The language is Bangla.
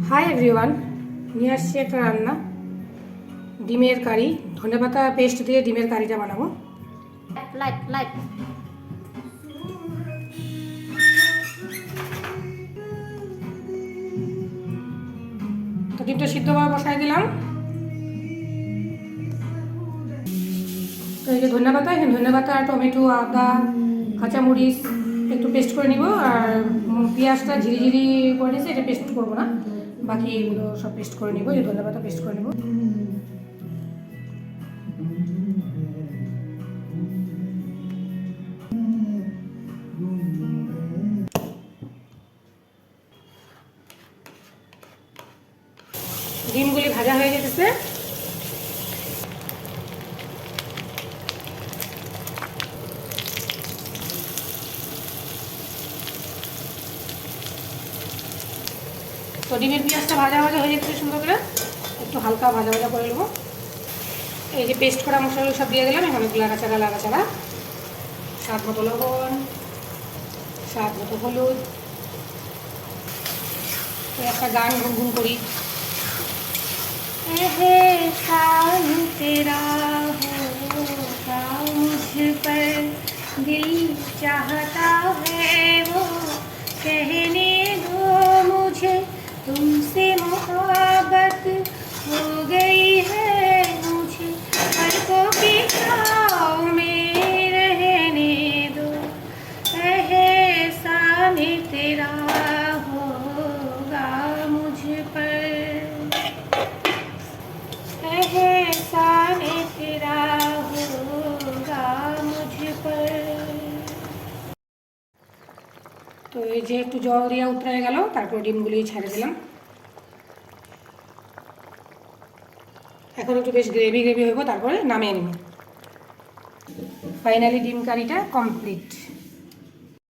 হাই এভরিওয়ান, নিয়ে আসছি একটা রান্না, ডিমের কারি। ধনেপাতা পেস্ট দিয়ে ডিমের কারিটা বানাবো। লাইট তো ডিমটা সিদ্ধ করে বসাই দিলাম। তো এই যে ধনেপাতা, এখানে ধনেপাতা, টমেটো, আদা, কাঁচামরিচ একটু পেস্ট করে নিব। আর পেঁয়াজটা ঝিরি করে নিয়েছি, এটা পেস্ট করবো না, বাকি এগুলো সব পেস্ট করে নিব। এই ধনেপাতা পেস্ট করে নিব। ডিমগুলি ভাজা হয়ে যেতেছে। তো ডিমের পেঁয়াজটা ভাজা হয়ে যেতেছে সুন্দর করে, একটু হালকা ভাজা করে নেবো। এই যে পেস্ট করা মশলাগুলো সব দিয়ে দিলাম। এখন লাড়াচাড়া, স্বাদ মতো লবণ, স্বাদ মতো হলুদ। একটা গান গুনগুন করি। तेरा होगा मुझ पर दिल चाहता है वो कहने दो मुझे तुमसे मोहब्बत हो गई है मुझे पलकों की छाँव में रहने दो एहसान तेरा होगा मुझ पर एहसान तेरा होगा मुझ पर। তো এই যে একটু জল দিয়ে উতরে গেল, তারপর ডিমগুলি ছেড়ে দিলাম। এখন একটু বেশ গ্রেভি হইব, তারপরে নামিয়ে নিব। ফাইনালি ডিম কারিটা কমপ্লিট।